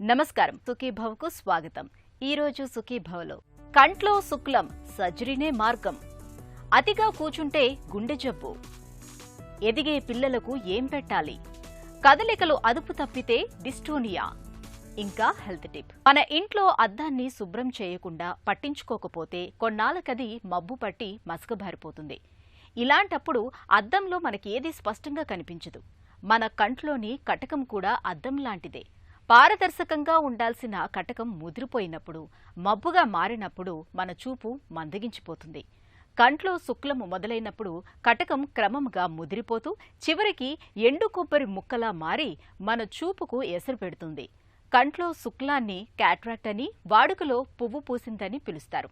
నమస్కారం, సుఖీభవకు స్వాగతం. ఈరోజు సుఖీభవలో కంట్లో శుక్లం సర్జరీనే మార్గం, అతిగా కూచుంటే గుండె జబ్బు, ఎదిగే పిల్లలకు ఏం పెట్టాలి, కదలికలు అదుపు తప్పితే డిస్టోనియా, ఇంకా హెల్త్ టిప్. మన ఇంట్లో అద్దాన్ని శుభ్రం చేయకుండా పట్టించుకోకపోతే కొన్నాళ్ళకది మబ్బు పట్టి మసకబారిపోతుంది. ఇలాంటప్పుడు అద్దంలో మనకి ఏది స్పష్టంగా కనిపించదు. మన కంట్లోని కటకం కూడా అద్దం లాంటిదే. పారదర్శకంగా ఉండాల్సిన కటకం ముదిరిపోయినప్పుడు, మబ్బుగా మారినప్పుడు మన చూపు మందగించిపోతుంది. కంట్లో శుక్లము మొదలైనప్పుడు కటకం క్రమంగా ముదిరిపోతూ చివరికి ఎండు కొబ్బరి ముక్కలా మారి మన చూపుకు ఎసరు పెడుతుంది. కంట్లో శుక్లాన్ని క్యాట్రాక్ట్ అని, వాడుకలో పువ్వు పూసిందని పిలుస్తారు.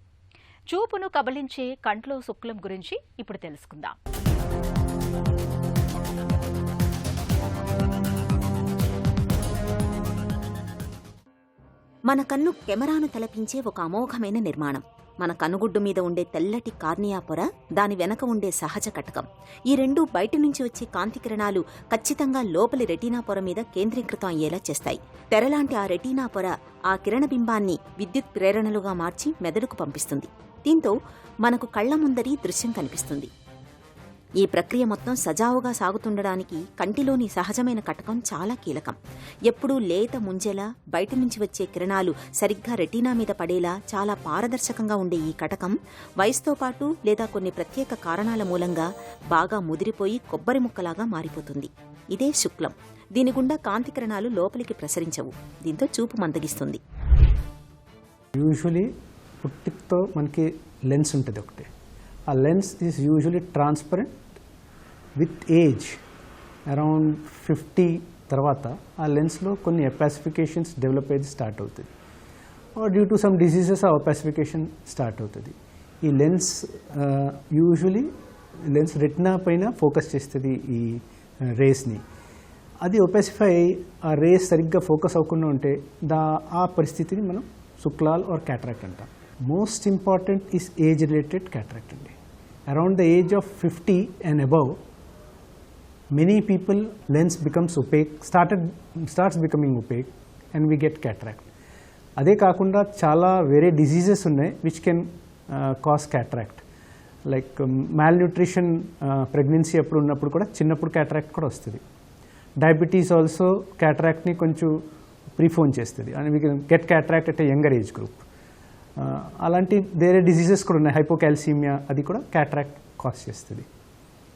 చూపును కబలించే కంట్లో శుక్లం గురించి ఇప్పుడు తెలుసుకుందాం. మన కన్ను కెమెరాను తలపించే ఒక అమోఘమైన నిర్మాణం. మన కనుగుడ్డు మీద ఉండే తెల్లటి కార్నియా పొర, దాని వెనక ఉండే సహజ కటకం, ఈ రెండు బయట నుంచి వచ్చే కాంతి కిరణాలు ఖచ్చితంగా లోపలి రెటీనా పొర మీద కేంద్రీకృతం అయ్యేలా చేస్తాయి. తెరలాంటి ఆ రెటీనా పొర ఆ కిరణబింబాన్ని విద్యుత్ ప్రేరణలుగా మార్చి మెదడుకు పంపిస్తుంది. దీంతో మనకు కళ్ల ముందరి దృశ్యం కనిపిస్తుంది. ఈ ప్రక్రియ మొత్తం సజావుగా సాగుతుండడానికి కంటిలోని సహజమైన కటకం చాలా కీలకం. ఎప్పుడూ లేత ముంజెలా బయట నుంచి వచ్చే కిరణాలు సరిగ్గా రెటీనా మీద పడేలా చాలా పారదర్శకంగా ఉండే ఈ కటకం వయసుతో పాటు లేదా కొన్ని ప్రత్యేక కారణాల మూలంగా బాగా ముదిరిపోయి కొబ్బరి ముక్కలాగా మారిపోతుంది. ఇదే శుక్లం. దీని గుండా కాంతి కిరణాలు లోపలికి ప్రసరించవు. దీంతో చూపు మందగిస్తుంది. యూజువలీ పుట్టికతో మనకి లెన్స్ ఉంటుంది ఒకటి. ఆ lens is usually transparent. With age around 50 తర్వాత ఆ లెన్స్లో కొన్ని ఎపాసిఫికేషన్స్ డెవలప్ అయ్యేది స్టార్ట్ అవుతుంది. డ్యూ టు సమ్ డిసీజెస్ ఆ ఎపాసిఫికేషన్ స్టార్ట్ అవుతుంది. ఈ లెన్స్ యూజువలీ లెన్స్ రెటినా పైన ఫోకస్ చేస్తుంది ఈ రేస్ని. అది ఒపాసిఫై అయ్యి ఆ రేస్ సరిగ్గా ఫోకస్ అవ్వకుండా ఉంటే ఆ పరిస్థితిని మనం శుక్లాల్ ఆర్ క్యాట్రాక్ట్ అంటాం. Most important is age related cataract అండి. Around the age of 50 and above, many people lens becomes opaque, starts becoming opaque, and we get cataract. అదే కాకుండా చాలా వేరే డిసీజెస్ ఉన్నాయి which can cause cataract. Like malnutrition, pregnancy అప్పుడు ఉన్నప్పుడు కూడా చిన్నప్పుడు క్యాట్రాక్ట్ కూడా వస్తుంది. డయాబెటీస్ ఆల్సో క్యాట్రాక్ట్ని కొంచెం ప్రీఫోన్ చేస్తుంది and we can get cataract at a younger age group. అలాంటి వేరే డిసీజెస్ కూడా ఉన్నాయి. హైపోకాల్సిమియా, అది కూడా క్యాట్రాక్ట్ కాజ్ చేస్తుంది.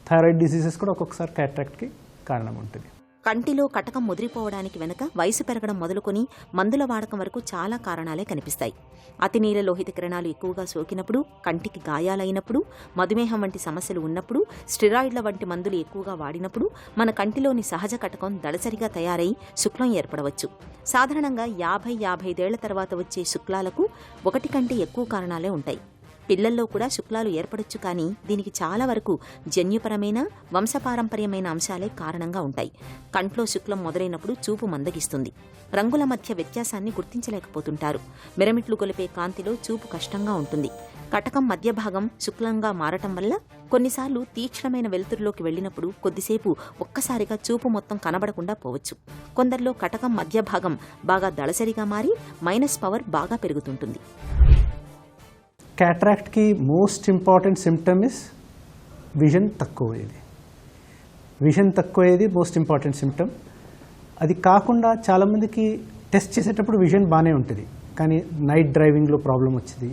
థైరాయిడ్ డిసీజెస్ కూడా ఒక్కొక్కసారి క్యాట్రాక్ట్కి కారణం ఉంటుంది. కంటిలో కటకం ముదిరిపోవడానికి వెనక వయసు పెరగడం మొదలుకొని మందుల వాడకం వరకు చాలా కారణాలే కనిపిస్తాయి. అతినీల లోహిత కిరణాలు ఎక్కువగా సోకినప్పుడు, కంటికి గాయాలైనప్పుడు, మధుమేహం వంటి సమస్యలు ఉన్నప్పుడు, స్టెరాయిడ్ల వంటి మందులు ఎక్కువగా వాడినప్పుడు మన కంటిలోని సహజ కటకం దళసరిగా తయారై శుక్లం ఏర్పడవచ్చు. సాధారణంగా 50-55 ఏళ్ల తర్వాత వచ్చే శుక్లాలకు ఒకటి కంటే ఎక్కువ కారణాలే ఉంటాయి. పిల్లల్లో కూడా శుక్లాలు ఏర్పడొచ్చు, కానీ దీనికి చాలా వరకు జన్యుపరమైన, వంశపారంపర్యమైన అంశాలే కారణంగా ఉంటాయి. కంట్లో శుక్లం మొదలైనప్పుడు చూపు మందగిస్తుంది. రంగుల మధ్య వ్యత్యాసాన్ని గుర్తించలేకపోతుంటారు. మిరమిట్లు గొలిపే కాంతిలో చూపు కష్టంగా ఉంటుంది. కటకం మధ్య భాగం శుక్లంగా మారటం వల్ల కొన్నిసార్లు తీక్షణమైన వెలుతురులోకి వెళ్లినప్పుడు కొద్దిసేపు ఒక్కసారిగా చూపు మొత్తం కనబడకుండా పోవచ్చు. కొందరిలో కటకం మధ్య భాగం బాగా దళసరిగా మారి మైనస్ పవర్ బాగా పెరుగుతుంటుంది. క్యాట్రాక్ట్కి most important symptom is vision తక్కువయ్యేది. విజన్ తక్కువయ్యేది మోస్ట్ ఇంపార్టెంట్ సిమ్టమ్. అది కాకుండా చాలామందికి టెస్ట్ చేసేటప్పుడు విజన్ బాగానే ఉంటుంది, కానీ నైట్ డ్రైవింగ్లో ప్రాబ్లం వచ్చింది.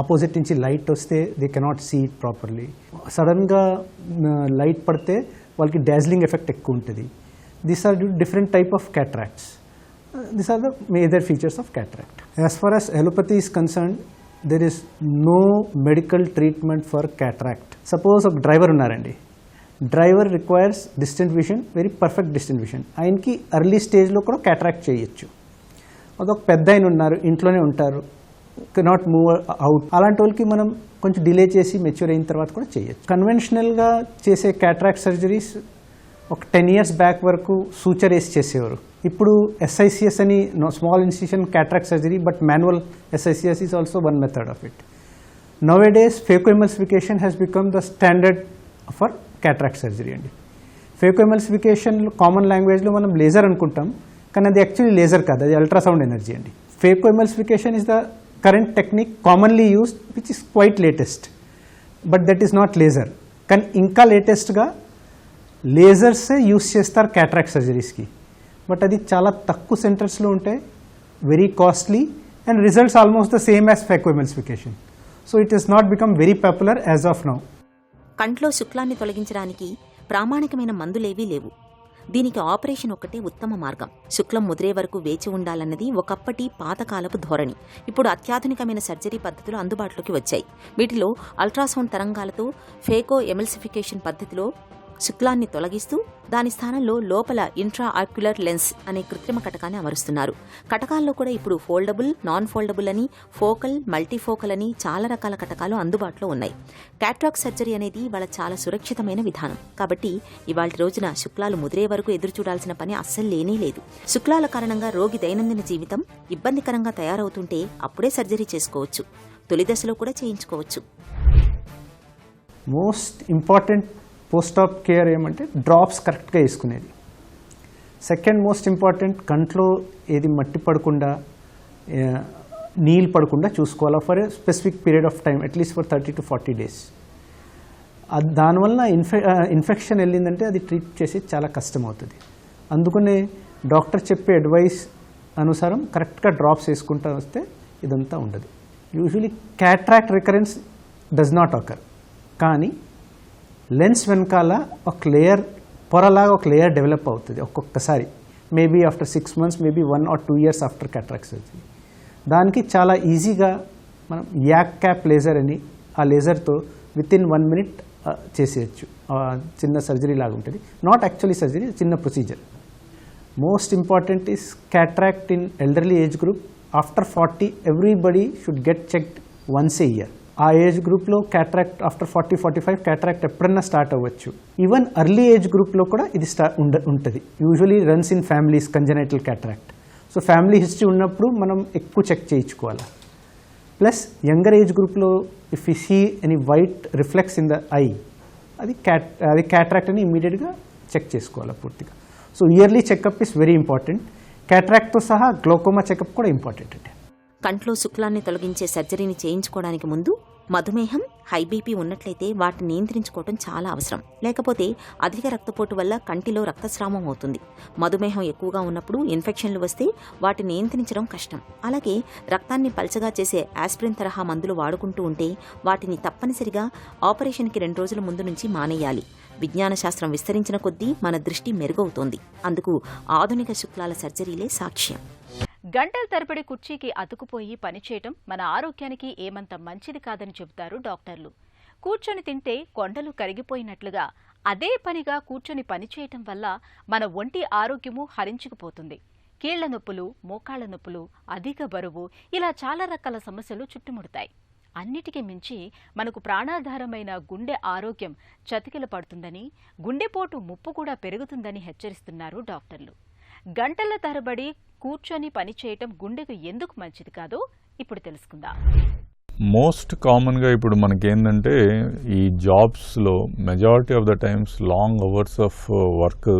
ఆపోజిట్ నుంచి లైట్ వస్తే they cannot see it properly. సడన్గా లైట్ పడితే వాళ్ళకి డాజ్లింగ్ ఎఫెక్ట్ ఎక్కువ ఉంటుంది. These are different type of cataracts. These are the major features of cataract. As far as allopathy is concerned, there is no medical treatment for cataract. Suppose ఒక driver ఉన్నారండి. Driver requires distant vision, very perfect distant vision. ఆయనకి early స్టేజ్లో కూడా cataract చేయొచ్చు. అదొక పెద్ద ఆయన ఉన్నారు, ఇంట్లోనే ఉంటారు, కెనాట్ మూవ్ అవుట్. అలాంటి వాళ్ళకి మనం కొంచెం డిలే చేసి మెచ్యూర్ అయిన తర్వాత కూడా చేయొచ్చు. కన్వెన్షనల్గా చేసే క్యాట్రాక్ట్ సర్జరీస్ ఒక 10 years బ్యాక్ వరకు సూచర్ వేసి చేసేవారు. ఇప్పుడు SICS అని small incision cataract surgery, but manual SICS is also one method of it. Nowadays phacoemulsification has become the standard for cataract surgery అండి. ఫేకోఎమల్సిఫికేషన్ కామన్ లాంగ్వేజ్లో మనం లేజర్ అనుకుంటాం, కానీ అది యాక్చువల్లీ లేజర్ కాదు, అది అల్ట్రాసౌండ్ ఎనర్జీ అండి. Phaco emulsification is the current technique commonly used which is quite latest, but that is not laser. కానీ ఇంకా లేటెస్ట్గా లేజర్సే యూస్ చేస్తారు క్యాట్రాక్ట్ సర్జరీస్కి, బట్ అది చాలా తక్కువ సెంటర్స్లో ఉంటాయి, very costly, and results almost the same as phaco emulsification. So it is not become very popular as of now. కంట్లో శుక్లాన్ని తొలగించడానికి ప్రామాణికమైన మందులేవీ లేవు. దీనికి ఆపరేషన్ ఒక్కటే ఉత్తమ మార్గం. శుక్లం ముదిరే వరకు వేచి ఉండాలన్నది ఒకప్పటి పాతకాలపు ధోరణి. ఇప్పుడు అత్యాధునికమైన సర్జరీ పద్ధతులు అందుబాటులోకి వచ్చాయి. వీటిలో అల్ట్రాసౌండ్ తరంగాలతో ఫేకో ఎమల్సిఫికేషన్ పద్ధతిలో శుక్లాన్ని తొలగిస్తూ దాని స్థానంలో లోపల ఇంట్రా ఆక్యులర్ లెన్స్ అనే కృత్రిమ కటకాన్ని అమరుస్తున్నారు. కటకాల్లో కూడా ఇప్పుడు ఫోల్డబుల్, నాన్ ఫోల్డబుల్ అని, ఫోకల్, మల్టీఫోకల్ అని చాలా రకాల కటకాలు అందుబాటులో ఉన్నాయి. క్యాట్రాక్ట్ సర్జరీ అనేది ఇవాళ చాలా సురక్షితమైన విధానం. కాబట్టి ఇవాళ రోజున శుక్లాలు ముదిరే వరకు ఎదురు చూడాల్సిన పని అస్సలు లేనే లేదు. శుక్లాల కారణంగా రోగి దైనందిన జీవితం ఇబ్బందికరంగా తయారవుతుంటే అప్పుడే సర్జరీ చేసుకోవచ్చు. తొలి దశలో కూడా చేయించుకోవచ్చు. మోస్ట్ ఇంపార్టెంట్ పోస్ట్ ఆప్ కేర్ ఏమంటే డ్రాప్స్ కరెక్ట్గా వేసుకునేది. సెకండ్ మోస్ట్ ఇంపార్టెంట్, కంట్లో ఏది మట్టి పడకుండా, నీళ్ళు పడకుండా చూసుకోవాలా for a specific period of time, at least for 30 to 40 days. దానివల్ల ఇన్ఫెక్షన్ వెళ్ళిందంటే అది ట్రీట్ చేసి చాలా కష్టం అవుతుంది. అందుకనే డాక్టర్ చెప్పే అడ్వైస్ అనుసారం కరెక్ట్గా డ్రాప్స్ వేసుకుంటూ వస్తే ఇదంతా ఉండదు. Usually cataract recurrence does not occur, కానీ లెన్స్ వెనకాల ఒక లేయర్, పొరలాగా ఒక లేయర్ డెవలప్ అవుతుంది ఒక్కొక్కసారి, maybe after 6 months, maybe 1 or 2 years after cataract surgery. దానికి చాలా ఈజీగా మనం యాక్ క్యాప్ లేజర్ అని, ఆ లేజర్తో వితిన్ 1 minute చేసేయచ్చు. చిన్న సర్జరీ లాగా ఉంటుంది, నాట్ యాక్చువల్లీ సర్జరీ, చిన్న procedure. Most important is cataract in elderly age group. After 40 everybody should get checked once a year. ఆ ఏజ్ గ్రూప్లో క్యాట్రాక్ట్ ఆఫ్టర్ 40-45 క్యాట్రాక్ట్ ఎప్పుడన్నా స్టార్ట్ అవ్వచ్చు. ఈవెన్ అర్లీ ఏజ్ గ్రూప్లో కూడా ఇది ఉంటుంది. Usually runs in families congenital cataract. So family history ఉన్నప్పుడు మనం ఎక్కువ చెక్ చేయించుకోవాలి. ప్లస్ యంగర్ ఏజ్ గ్రూప్లో if you see any white reflex in the I, అది క్యాట్రాక్ట్ అని ఇమీడియట్గా చెక్ చేసుకోవాలి పూర్తిగా. So yearly checkup is very important. క్యాట్రాక్ట్తో సహా గ్లోకోమా చెకప్ కూడా ఇంపార్టెంట్ అండి. కంట్లో శుక్లాన్ని తొలగించే సర్జరీని చేయించుకోవడానికి ముందు మధుమేహం, హై బీపీ ఉన్నట్లయితే వాటిని నియంత్రించుకోవడం చాలా అవసరం. లేకపోతే అధిక రక్తపోటు వల్ల కంటిలో రక్తస్రావం అవుతుంది. మధుమేహం ఎక్కువగా ఉన్నప్పుడు ఇన్ఫెక్షన్లు వస్తే వాటిని నియంత్రించడం కష్టం. అలాగే రక్తాన్ని పల్చగా చేసే ఆస్పిరిన్ తరహా మందులు వాడుకుంటూ ఉంటే వాటిని తప్పనిసరిగా ఆపరేషన్కి 2 రోజుల ముందు నుంచి మానేయాలి. విజ్ఞాన శాస్త్రం విస్తరించిన కొద్దీ మన దృష్టి మెరుగవుతోంది. అందుకు ఆధునిక శుక్లాల సర్జరీలే సాక్ష్యం. గంటల తరబడి కుర్చీకి అతుకుపోయి పనిచేయటం మన ఆరోగ్యానికి ఏమంత మంచిది కాదని చెబుతారు డాక్టర్లు. కూర్చొని తింటే కొండలు కరిగిపోయినట్లుగా అదే పనిగా కూర్చొని పనిచేయటం వల్ల మన ఒంటి ఆరోగ్యము హరించుకుపోతుంది. కీళ్ల నొప్పులు, మోకాళ్ల నొప్పులు, అధిక బరువు, ఇలా చాలా రకాల సమస్యలు చుట్టుముడతాయి. అన్నిటికీ మించి మనకు ప్రాణాధారమైన గుండె ఆరోగ్యం చతికిల పడుతుందని, గుండెపోటు ముప్పు కూడా పెరుగుతుందని హెచ్చరిస్తున్నారు డాక్టర్లు. గంటల తరబడి కూర్చొని పనిచేయటం గుండెకు ఎందుకు మంచిది కాదో ఇప్పుడు తెలుసుకుందాం. మోస్ట్ కామన్గా ఇప్పుడు మనకేంటంటే ఈ జాబ్స్లో majority of the times long hours of work,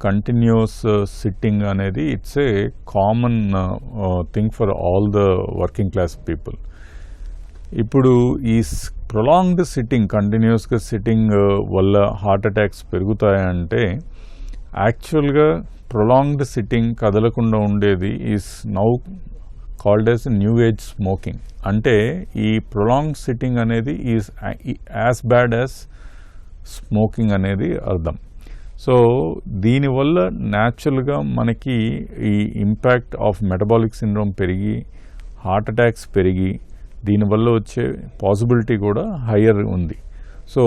continuous sitting అనేది it's a common thing for all the working class people. ఇప్పుడు ఈ ప్రొలాంగ్డ్ సిట్టింగ్, కంటిన్యూస్గా సిట్టింగ్ వల్ల హార్ట్ అటాక్స్ పెరుగుతాయంటే యాక్చువల్గా ప్రొలాంగ్డ్ సిట్టింగ్, కదలకుండా ఉండేది is now called as new age smoking. అంటే ఈ ప్రొలాంగ్డ్ సిట్టింగ్ అనేది is as bad as smoking అనేది అర్థం. సో దీనివల్ల న్యాచురల్గా మనకి ఈ ఇంపాక్ట్ ఆఫ్ మెటబాలిక్ సిండ్రోమ్ పెరిగి, హార్ట్ అటాక్స్ పెరిగి, దీనివల్ల వచ్చే పాసిబిలిటీ కూడా హయ్యర్ ఉంది. సో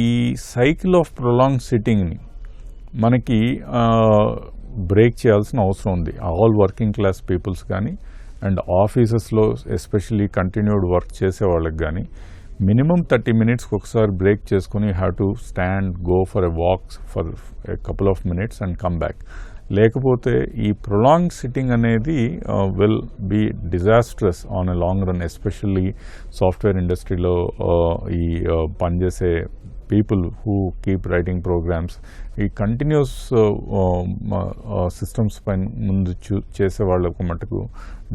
ఈ సైకిల్ ఆఫ్ ప్రొలాంగ్ సిట్టింగ్ని మనకి బ్రేక్ చేయాల్సిన అవసరం ఉంది. ఆల్ వర్కింగ్ క్లాస్ పీపుల్స్ కానీ అండ్ ఆఫీసెస్లో ఎస్పెషల్లీ కంటిన్యూడ్ వర్క్ చేసే వాళ్ళకి కానీ మినిమం 30 minutesకి ఒకసారి బ్రేక్ చేసుకుని have to stand, go for a walk for a couple of minutes and come back. లేకపోతే ఈ ప్రొలాంగ్ సిట్టింగ్ అనేది will be disastrous on a long run. Especially software ఇండస్ట్రీలో ఈ పనిచేసే people who keep writing programs, ఈ continuous systems పైన ముందు చేసే వాళ్ళకు మటుకు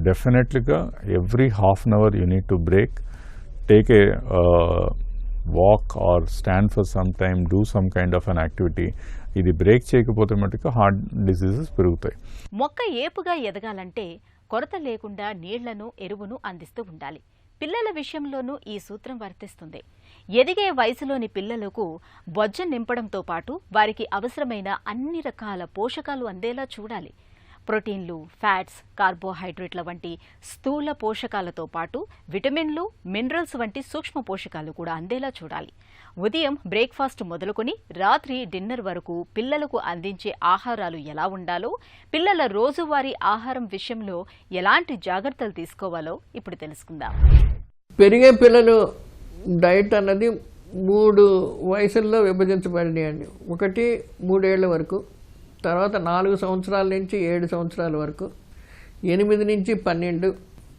డెఫినెట్లీగా every half an hour you need to break, take a walk or stand for some time, do some kind of an activity. ఇది బ్రేక్ చేయకపోతే మటుకు హార్ట్ డిసీజెస్ పెరుగుతాయి. మొక్క ఏపుగా ఎదగాలంటే కొరత లేకుండా నీళ్లను, ఎరువును అందిస్తూ ఉండాలి. పిల్లల విషయంలోనూ ఈ సూత్రం వర్తిస్తుంది. ఎదిగే వయసులోని పిల్లలకు బొజ్జ నింపడంతో పాటు వారికి అవసరమైన అన్ని రకాల పోషకాలు అందేలా చూడాలి. ప్రోటీన్లు, ఫ్యాట్స్, కార్బోహైడ్రేట్ల వంటి స్థూల పోషకాలతో పాటు విటమిన్లు, మినరల్స్ వంటి సూక్ష్మ పోషకాలు కూడా అందేలా చూడాలి. ఉదయం బ్రేక్ఫాస్ట్ మొదలుకొని రాత్రి డిన్నర్ వరకు పిల్లలకు అందించే ఆహారాలు ఎలా ఉండాలో, పిల్లల రోజువారీ ఆహారం విషయంలో ఎలాంటి జాగ్రత్తలు తీసుకోవాలో ఇప్పుడు తెలుసుకుందాం. పెరిగే పిల్లలు డైట్ అన్నది 3 వయసుల్లో విభజించబడినాయండి. ఒకటి 3 ఏళ్ల వరకు, తర్వాత 4 సంవత్సరాల నుంచి 7 సంవత్సరాల వరకు, 8 నుంచి 12,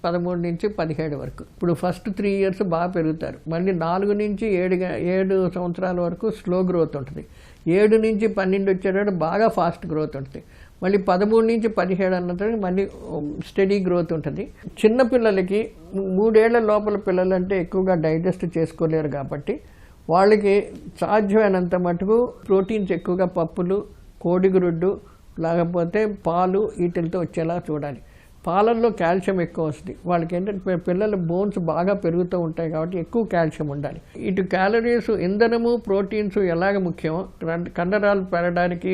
13 నుంచి 17 వరకు. ఇప్పుడు ఫస్ట్ 3 ఇయర్స్ బాగా పెరుగుతారు. మళ్ళీ 4 నుంచి 7 సంవత్సరాల వరకు స్లో గ్రోత్ ఉంటుంది. 7 నుంచి 12 వచ్చేటప్పుడు బాగా ఫాస్ట్ గ్రోత్ ఉంటుంది. మళ్ళీ 13 నుంచి 17 అన్నప్పుడు మళ్ళీ స్టడీ గ్రోత్ ఉంటుంది. చిన్న పిల్లలకి 3 ఏళ్ల లోపల పిల్లలంటే ఎక్కువగా డైజెస్ట్ చేసుకోలేరు కాబట్టి వాళ్ళకి సాధ్యమైనంత మటుకు ప్రోటీన్స్ ఎక్కువగా పప్పులు, కోడిగురుడ్డు, లేకపోతే పాలు వీటితో వచ్చేలా చూడాలి. పాలల్లో కాల్షియం ఎక్కువ వస్తుంది. వాళ్ళకి ఏంటంటే పిల్లల బోన్స్ బాగా పెరుగుతూ ఉంటాయి కాబట్టి ఎక్కువ కాల్షియం ఉండాలి. ఇటు క్యాలరీస్, ఇంధనము, ప్రోటీన్స్ ఎలాగ ముఖ్యం, కండరాలు పెరగడానికి,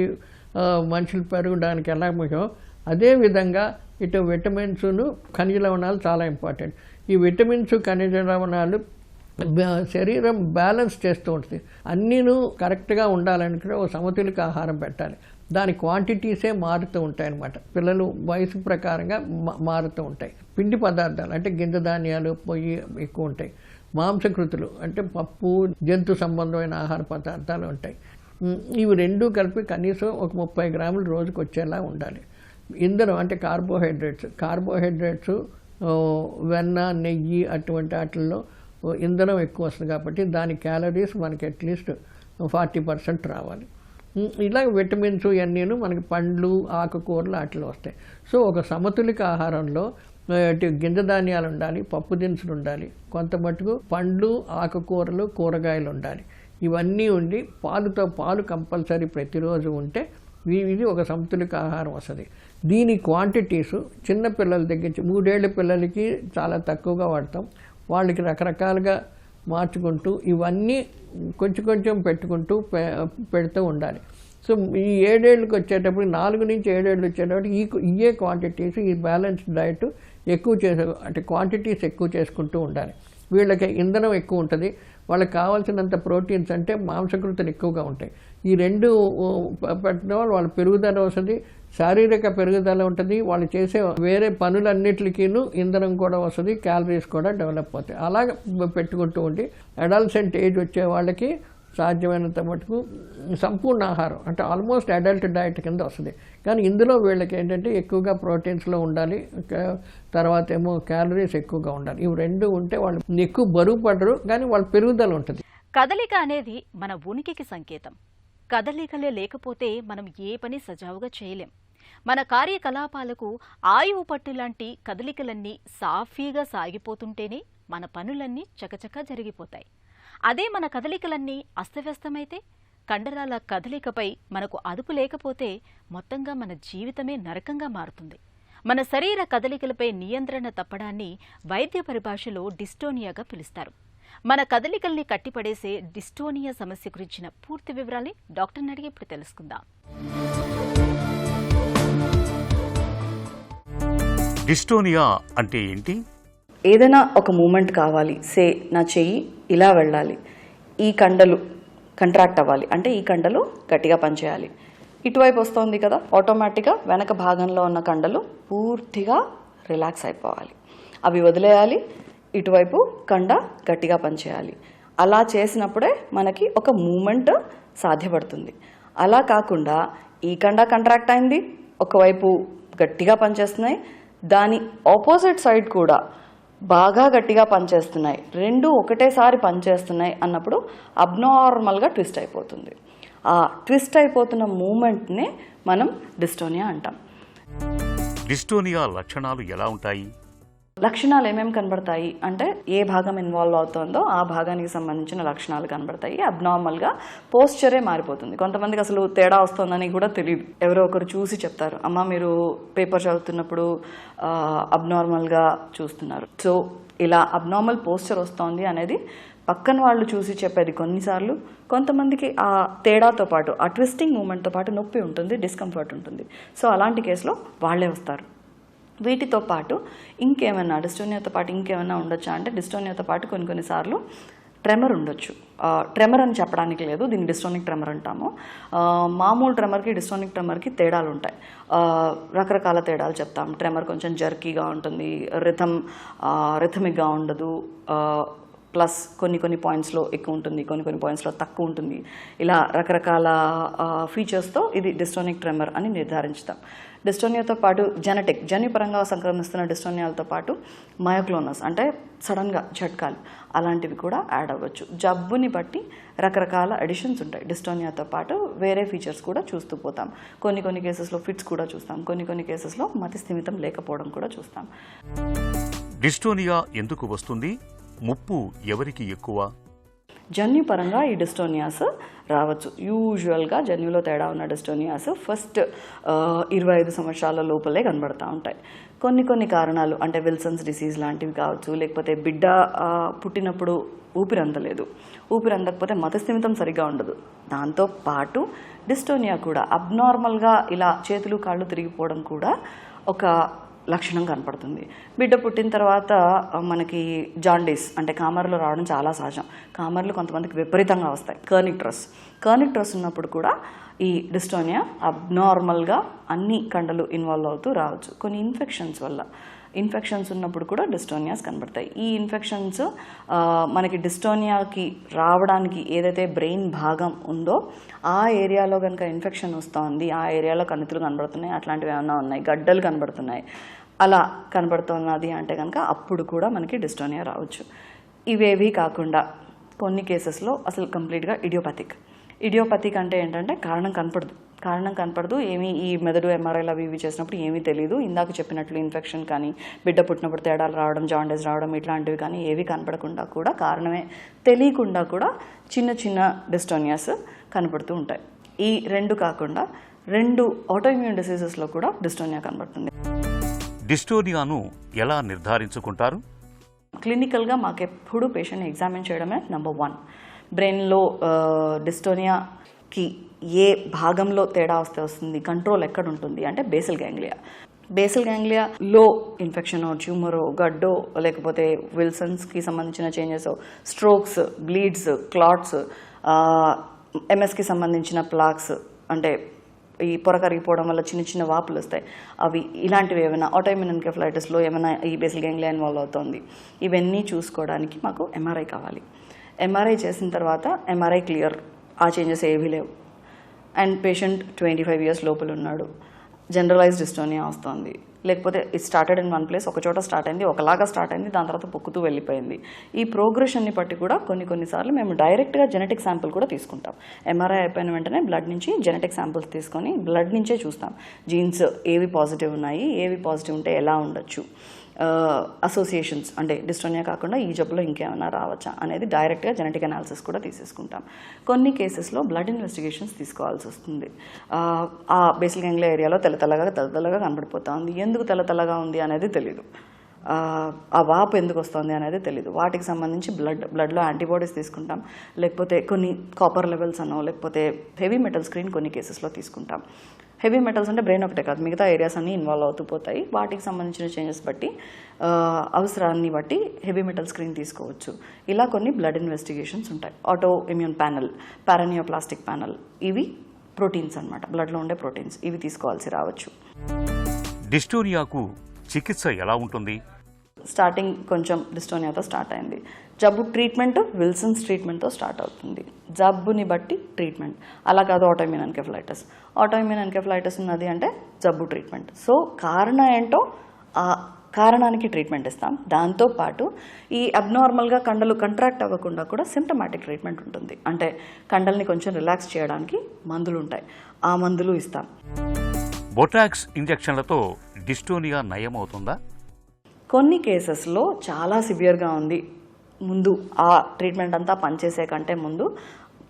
మనుషులు పెరగడానికి ఎలా ముఖ్యం, అదేవిధంగా ఇటు విటమిన్స్ను, ఖనిజ లవణాలు చాలా ఇంపార్టెంట్. ఈ విటమిన్స్, ఖనిజ లవణాలు శరీరం బ్యాలెన్స్ చేస్తూ ఉంటుంది. అన్నీను కరెక్ట్గా ఉండాలనుకుంటే ఒక సమతులిత ఆహారం పెట్టాలి. దాని క్వాంటిటీసే మారుతూ ఉంటాయి అన్నమాట. పిల్లలు వయసు ప్రకారంగా మారుతూ ఉంటాయి. పిండి పదార్థాలు అంటే గింజ ధాన్యాలు పొయ్యి ఎక్కువ ఉంటాయి. మాంసకృతులు అంటే పప్పు, జంతు సంబంధమైన ఆహార పదార్థాలు ఉంటాయి. ఇవి రెండూ కలిపి కనీసం ఒక 30 గ్రాములు రోజుకు వచ్చేలా ఉండాలి. ఇంధనం అంటే కార్బోహైడ్రేట్స్, వెన్న, నెయ్యి అటువంటి వాటిల్లో ఇంధనం ఎక్కువ వస్తుంది కాబట్టి దాని క్యాలరీస్ మనకి అట్లీస్ట్ 40% రావాలి. ఇలా విటమిన్స్ ఇవన్నీను మనకి పండ్లు, ఆకుకూరలు వాటిలో వస్తాయి. సో ఒక సమతులిత ఆహారంలో గింజ ధాన్యాలు ఉండాలి, పప్పు దినుసులు ఉండాలి, కొంత మటుకు పండ్లు, ఆకుకూరలు, కూరగాయలు ఉండాలి. ఇవన్నీ ఉండి పాలు కంపల్సరీ ప్రతిరోజు ఉంటే ఇది ఒక సమతులిత ఆహారం వస్తుంది. దీని క్వాంటిటీసు చిన్న పిల్లల దగ్గర 3 ఏళ్ల పిల్లలకి చాలా తక్కువగా వాడతాం. వాళ్ళకి రకరకాలుగా మార్చుకుంటూ ఇవన్నీ కొంచెం పెట్టుకుంటూ పెడుతూ ఉండాలి. సో ఈ 7 ఏళ్ళకి వచ్చేటప్పుడు, 4 నుంచి 7 ఏళ్ళు వచ్చేటప్పుడు ఇవే క్వాంటిటీస్, ఈ బ్యాలెన్స్డ్ డైట్ అంటే క్వాంటిటీస్ ఎక్కువ చేసుకుంటూ ఉండాలి. వీళ్ళకి ఇంధనం ఎక్కువ ఉంటుంది. వాళ్ళకి కావాల్సినంత ప్రోటీన్స్ అంటే మాంసకృతులు ఎక్కువగా ఉంటాయి. ఈ రెండు పెట్టడం వల్ల వాళ్ళ పెరుగుదల వస్తుంది, శారీరక పెరుగుదల ఉంటుంది. వాళ్ళు చేసే వేరే పనులన్నిటికీను ఇంధనం కూడా వస్తుంది, క్యాలరీస్ కూడా డెవలప్ అవుతాయి. అలాగ పెట్టుకుంటూ ఉండి అడల్సెంట్ ఏజ్ వచ్చే వాళ్ళకి సాధ్యమైనంత మటుకు సంపూర్ణ ఆహారం అంటే ఆల్మోస్ట్ అడల్ట్ డైట్ కింద వస్తుంది. కానీ ఇందులో వీళ్ళకి ఏంటంటే ఎక్కువగా ప్రోటీన్స్లో ఉండాలి, తర్వాత ఏమో క్యాలరీస్ ఎక్కువగా ఉండాలి. ఇవి రెండు ఉంటే వాళ్ళు ఎక్కువ బరువు పడరు, కానీ వాళ్ళ పెరుగుదల ఉంటుంది. కదలిక అనేది మన ఉనికికి సంకేతం. కదలికలే లేకపోతే మనం ఏ పని సజావుగా చేయలేం. మన కార్యకలాపాలకు ఆయువు పట్టు లాంటి కదలికలన్నీ సాఫీగా సాగిపోతుంటేనే మన పనులన్నీ చకచకా జరిగిపోతాయి. అదే మన కదలికలన్నీ అస్తవ్యస్తమైతే, కండరాల కదలికపై మనకు అదుపు లేకపోతే మొత్తంగా మన జీవితమే నరకంగా మారుతుంది. మన శరీర కదలికలపై నియంత్రణ తప్పడాన్ని వైద్య పరిభాషలో డిస్టోనియాగా పిలుస్తారు. మన కదలికల్ని కట్టిపడేసే డిస్టోనియా సమస్య గురించిన పూర్తి వివరాల్ని డాక్టర్ని అడిగి ఇప్పుడు తెలుసుకుందాం. డిస్టోనియా అంటే ఏంటి? ఏదైనా ఒక మూమెంట్ కావాలి, సే నా చెయ్యి ఇలా వెళ్ళాలి, ఈ కండలు కంట్రాక్ట్ అవ్వాలి అంటే ఈ కండలు గట్టిగా పనిచేయాలి. ఇటువైపు వస్తుంది కదా, ఆటోమేటిక్గా వెనక భాగంలో ఉన్న కండలు పూర్తిగా రిలాక్స్ అయిపోవాలి, అవి వదిలేయాలి. ఇటువైపు కండ గట్టిగా పనిచేయాలి. అలా చేసినప్పుడే మనకి ఒక మూమెంట్ సాధ్యపడుతుంది. అలా కాకుండా ఈ కండ కంట్రాక్ట్ అయింది, ఒకవైపు గట్టిగా పనిచేస్తున్నాయి, దాని ఆపోజిట్ సైడ్ కూడా బాగా గట్టిగా పనిచేస్తున్నాయి, రెండు ఒకటేసారి పనిచేస్తున్నాయి అన్నప్పుడు అబ్నార్మల్గా ట్విస్ట్ అయిపోతుంది. ఆ ట్విస్ట్ అయిపోతున్న మూమెంట్నే మనం డిస్టోనియా అంటాం. డిస్టోనియా లక్షణాలు ఎలా ఉంటాయి? లక్షణాలు ఏమేమి కనబడతాయి అంటే ఏ భాగం ఇన్వాల్వ్ అవుతుందో ఆ భాగానికి సంబంధించిన లక్షణాలు కనబడతాయి. అబ్నార్మల్గా పోస్చరే మారిపోతుంది. కొంతమందికి అసలు తేడా వస్తుందని కూడా తెలియదు. ఎవరో ఒకరు చూసి చెప్తారు, అమ్మ మీరు పేపర్ చదువుతున్నప్పుడు అబ్నార్మల్గా చూస్తున్నారు. సో ఇలా అబ్నార్మల్ పోస్చర్ వస్తోంది అనేది పక్కన వాళ్ళు చూసి చెప్పేది కొన్నిసార్లు. కొంతమందికి ఆ తేడాతో పాటు ఆ ట్విస్టింగ్ మూమెంట్తో పాటు నొప్పి ఉంటుంది, డిస్కంఫర్ట్ ఉంటుంది. సో అలాంటి కేసులో వాళ్ళే వస్తారు. వీటితో పాటు ఇంకేమైనా డిస్టోనియాతో పాటు ఇంకేమైనా ఉండొచ్చా అంటే డిస్టోనియాతో పాటు కొన్నిసార్లు ట్రెమర్ ఉండొచ్చు. ట్రెమర్ అని చెప్పడానికి లేదు, దీన్ని డిస్టోనిక్ ట్రెమర్ అంటాము. మామూలు ట్రెమర్కి డిస్టోనిక్ ట్రెమర్కి తేడాలు ఉంటాయి, రకరకాల తేడాలు చెప్తాం. ట్రెమర్ కొంచెం జర్కీగా ఉంటుంది, రిథమిక్గా ఉండదు, ప్లస్ కొన్ని పాయింట్స్లో ఎక్కువ ఉంటుంది, కొన్ని పాయింట్స్లో తక్కువ ఉంటుంది. ఇలా రకరకాల ఫీచర్స్తో ఇది డిస్టోనిక్ ట్రెమర్ అని నిర్ధారించుతాం. డిస్టోనియాతో పాటు జన్యుపరంగా సంక్రమిస్తున్న డిస్టోనియాలతో పాటు మయోక్లోనస్ అంటే సడన్గా ఝట్కాలు అలాంటివి కూడా యాడ్ అవ్వచ్చు. జబ్బుని బట్టి రకరకాల అడిషన్స్ ఉంటాయి. డిస్టోనియాతో పాటు వేరే ఫీచర్స్ కూడా చూస్తూ పోతాం. కొన్ని కేసెస్లో ఫిట్స్ కూడా చూస్తాం, కొన్ని కేసెస్లో మతి స్థిమితం లేకపోవడం కూడా చూస్తాం. డిస్టోనియా ఎందుకు వస్తుంది? ముప్పు ఎవరికి ఎక్కువ? జన్యుపరంగా ఈ డిస్టోనియాస్ రావచ్చు. యూజువల్గా జన్యులో తేడా ఉన్న డిస్టోనియాస్ ఫస్ట్ 25 సంవత్సరాల లోపలే కనబడతా ఉంటాయి. కొన్ని కారణాలు అంటే విల్సన్స్ డిసీజ్ లాంటివి కావచ్చు, లేకపోతే బిడ్డ పుట్టినప్పుడు ఊపిరి అందకపోతే మతస్థిమితం సరిగ్గా ఉండదు. దాంతో పాటు డిస్టోనియా కూడా అబ్నార్మల్గా ఇలా చేతులు కాళ్ళు తిరిగిపోవడం కూడా ఒక లక్షణం కనపడుతుంది. బిడ్డ పుట్టిన తర్వాత మనకి జాండీస్ అంటే కామర్లు రావడం చాలా సహజం. కామర్లు కొంతమందికి విపరీతంగా వస్తాయి. కర్నిక్ ట్రస్ ఉన్నప్పుడు కూడా ఈ డిస్టోనియా అబ్నార్మల్గా అన్ని కండలు ఇన్వాల్వ్ అవుతూ రావచ్చు. కొన్ని ఇన్ఫెక్షన్స్ ఉన్నప్పుడు కూడా డిస్టోనియాస్ కనబడతాయి. ఈ ఇన్ఫెక్షన్స్ మనకి డిస్టోనియాకి రావడానికి ఏదైతే బ్రెయిన్ భాగం ఉందో ఆ ఏరియాలో కనుక ఇన్ఫెక్షన్ వస్తుంది, ఆ ఏరియాలో కణితులు కనబడుతున్నాయి, అట్లాంటివి ఏమైనా ఉన్నాయి, గడ్డలు కనబడుతున్నాయి, అలా కనబడుతున్నది అంటే కనుక అప్పుడు కూడా మనకి డిస్టోనియా రావచ్చు. ఇవేవి కాకుండా కొన్ని కేసెస్లో అసలు కంప్లీట్గా ఇడియోపతిక్ అంటే ఏంటంటే కారణం కనపడదు. ఏమీ ఈ మెదడు ఎంఆర్ఐలు అవి ఇవి చేసినప్పుడు ఏమీ తెలియదు. ఇందాక చెప్పినట్లు ఇన్ఫెక్షన్ కానీ బిడ్డ పుట్టినప్పుడు తేడాలు రావడం, జాండీస్ రావడం ఇట్లాంటివి కానీ ఏవి కనపడకుండా కూడా కారణమే తెలియకుండా కూడా చిన్న డిస్టోనియాస్ కనపడుతూ ఉంటాయి. ఈ రెండు కాకుండా 2 ఆటోఇమ్యూన్ డిసీజెస్లో కూడా డిస్టోనియా కనబడుతుంది. డిస్టోనియాను ఎలా నిర్ధారించుకుంటారు? క్లినికల్గా మాకెప్పుడు పేషెంట్ని ఎగ్జామిన్ చేయడమే నెంబర్ 1. బ్రెయిన్లో డిస్టోనియాకి ఏ భాగంలో తేడా వస్తుంది, కంట్రోల్ ఎక్కడ ఉంటుంది అంటే బేసల్ గ్యాంగ్లియాలో ఇన్ఫెక్షనో, ట్యూమరో, గడ్డో, లేకపోతే విల్సన్స్కి సంబంధించిన చేంజెస్, స్ట్రోక్స్, బ్లీడ్స్, క్లాట్స్, ఎంఎస్కి సంబంధించిన ప్లాక్స్ అంటే ఈ పొర కరిగిపోవడం వల్ల చిన్న వాపులు వస్తాయి, అవి ఇలాంటివి ఏమైనా ఆటోఇమ్యూన్ ఎన్కెఫలైటిస్లో ఏమైనా ఈ బేసల్ గ్యాంగ్లియా ఇన్వాల్వ్ అవుతుంది, ఇవన్నీ చూసుకోవడానికి మాకు ఎంఆర్ఐ కావాలి. ఎంఆర్ఐ చేసిన తర్వాత ఎంఆర్ఐ క్లియర్, ఆ చేంజెస్ ఏవీ లేవు, అండ్ పేషెంట్ 25 years లోపల ఉన్నాడు, జనరలైజ్డ్ డిస్టోనియా వస్తుంది, లేకపోతే it started in one place, ఒక చోట స్టార్ట్ అయింది, ఒకలాగా స్టార్ట్ అయింది, దాని తర్వాత పొక్కుతూ వెళ్ళిపోయింది. ఈ ప్రోగ్రెషన్ని బట్టి కూడా కొన్నిసార్లు మేము డైరెక్ట్గా జెనెటిక్ శాంపుల్ కూడా తీసుకుంటాం. ఎంఆర్ఐ అయిపోయిన వెంటనే బ్లడ్ నుంచి జెనెటిక్ శాంపుల్స్ తీసుకొని బ్లడ్ నుంచే చూస్తాం జీన్స్ ఏవి పాజిటివ్ ఉన్నాయి, ఏవి పాజిటివ్ ఉంటే ఎలా ఉండొచ్చు, అసోసియేషన్స్ అంటే డిస్టోనియా కాకుండా ఈ జబ్బులో ఇంకేమైనా రావచ్చా అనేది డైరెక్ట్గా జెనెటిక్ అనాలిసిస్ కూడా తీసేసుకుంటాం. కొన్ని కేసెస్లో బ్లడ్ ఇన్వెస్టిగేషన్స్ తీసుకోవాల్సి వస్తుంది. ఆ బేసల్ గ్యాంగ్లియా ఏరియాలో తెల్లగా కనబడిపోతా ఉంది, ఎందుకు తెల్లగా ఉంది అనేది తెలీదు, ఆ వాపు ఎందుకు వస్తుంది అనేది తెలీదు. వాటికి సంబంధించి బ్లడ్లో యాంటీబాడీస్ తీసుకుంటాం, లేకపోతే కొన్ని కాపర్ లెవెల్స్ అనో లేకపోతే హెవీ మెటల్ స్క్రీన్ కొన్ని కేసెస్లో తీసుకుంటాం. హెవీ మెటల్స్ అంటే బ్రెయిన్ ఒకటే కాదు, మిగతా ఏరియాస్ అన్నీ ఇన్వాల్వ్ అవుతూ పోతాయి. వాటికి సంబంధించిన చేంజెస్ బట్టి అవసరాన్ని బట్టి హెవీ మెటల్ స్క్రీన్ తీసుకోవచ్చు. ఇలా కొన్ని బ్లడ్ ఇన్వెస్టిగేషన్స్ ఉంటాయి. Auto immune panel, paraneoplastic panel, ఇవి ప్రోటీన్స్ అన్నమాట, బ్లడ్లో ఉండే ప్రోటీన్స్, ఇవి తీసుకోవాల్సి రావచ్చు. డిస్టోనియాకు చికిత్స ఎలా ఉంటుంది? స్టార్టింగ్ కొంచెం డిస్టోనియాతో స్టార్ట్ అయింది. జబ్బు ట్రీట్మెంట్ విల్సన్స్ ట్రీట్మెంట్తో స్టార్ట్ అవుతుంది. జబ్బుని బట్టి ట్రీట్మెంట్, అలా కాదు ఆటోఇమ్యూన్ ఎన్కెఫలైటిస్ ఉన్నది అంటే జబ్బు ట్రీట్మెంట్. సో కారణం ఏంటో ఆ కారణానికి ట్రీట్మెంట్ ఇస్తాం. దాంతోపాటు ఈ అబ్నార్మల్గా కండలు కంట్రాక్ట్ అవ్వకుండా కూడా సిమ్టమాటిక్ ట్రీట్మెంట్ ఉంటుంది. అంటే కండల్ని కొంచెం రిలాక్స్ చేయడానికి మందులు ఉంటాయి, ఆ మందులు ఇస్తాం. బొటాక్స్ ఇంజెక్షన్లతో డిస్టోనియా నయమవుతుందా? కొన్ని కేసెస్లో చాలా సివియర్గా ఉంది, ముందు ఆ ట్రీట్మెంట్ అంతా పనిచేసే కంటే ముందు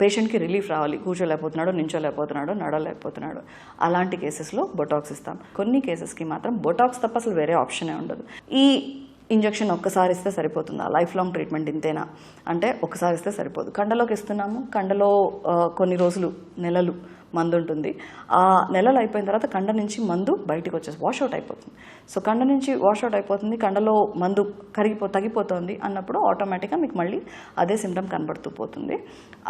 పేషెంట్కి రిలీఫ్ రావాలి, కూర్చోలేకపోతున్నాడు, నించోలేకపోతున్నాడు, నడవలేకపోతున్నాడు, అలాంటి కేసెస్లో బొటాక్స్ ఇస్తాం. కొన్ని కేసెస్కి మాత్రం బొటాక్స్ తప్ప అసలు వేరే ఆప్షనే ఉండదు. ఈ ఇంజెక్షన్ ఒక్కసారి ఇస్తే సరిపోతుందా, లైఫ్ లాంగ్ ట్రీట్మెంట్ ఇంతేనా అంటే ఒకసారి ఇస్తే సరిపోదు. కండలోకి ఇస్తున్నాము, కండలో కొన్ని రోజులు, నెలలు మందు ఉంటుంది. ఆ నెలలు అయిపోయిన తర్వాత కండ నుంచి మందు బయటకు వచ్చేసి వాష్అవుట్ అయిపోతుంది. సో కండ నుంచి వాష్అవుట్ అయిపోతుంది, కండలో మందు తగ్గిపోతుంది అన్నప్పుడు ఆటోమేటిక్గా మీకు మళ్ళీ అదే సిమ్టమ్ కనబడుతూ పోతుంది.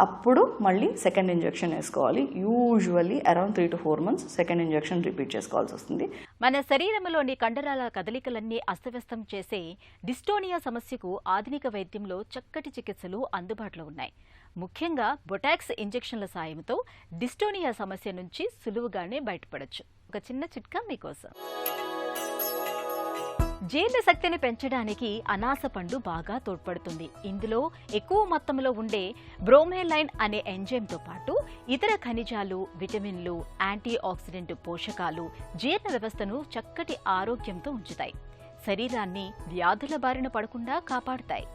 అప్పుడు మళ్ళీ సెకండ్ ఇంజెక్షన్ వేసుకోవాలి. Usually around 3 to 4 months second injection repeat చేసుకోవాల్సి వస్తుంది. మన శరీరంలోని కండరాల కదలికలన్నీ అస్తవ్యస్తం చేసే డిస్టోనియా సమస్యకు ఆధునిక వైద్యంలో చక్కటి చికిత్సలు అందుబాటులో ఉన్నాయి. ముఖ్యంగా బొటాక్స్ ఇంజెక్షన్ల సాయంతో డిస్టోనియా సమస్య నుంచి సులువుగానే బయటపడొచ్చు. ఒక చిన్న చిట్కా మీకోసం. జీర్ణ శక్తిని పెంచడానికి అనాస పండు బాగా తోడ్పడుతుంది. ఇందులో ఎక్కువ మొత్తంలో ఉండే బ్రోమెలైన్ అనే ఎంజైమ్తో పాటు ఇతర ఖనిజాలు, విటమిన్లు, యాంటీ ఆక్సిడెంట్ పోషకాలు జీర్ణ వ్యవస్థను చక్కటి ఆరోగ్యంతో ఉంచుతాయి, శరీరాన్ని వ్యాధుల బారిన పడకుండా కాపాడుతాయి.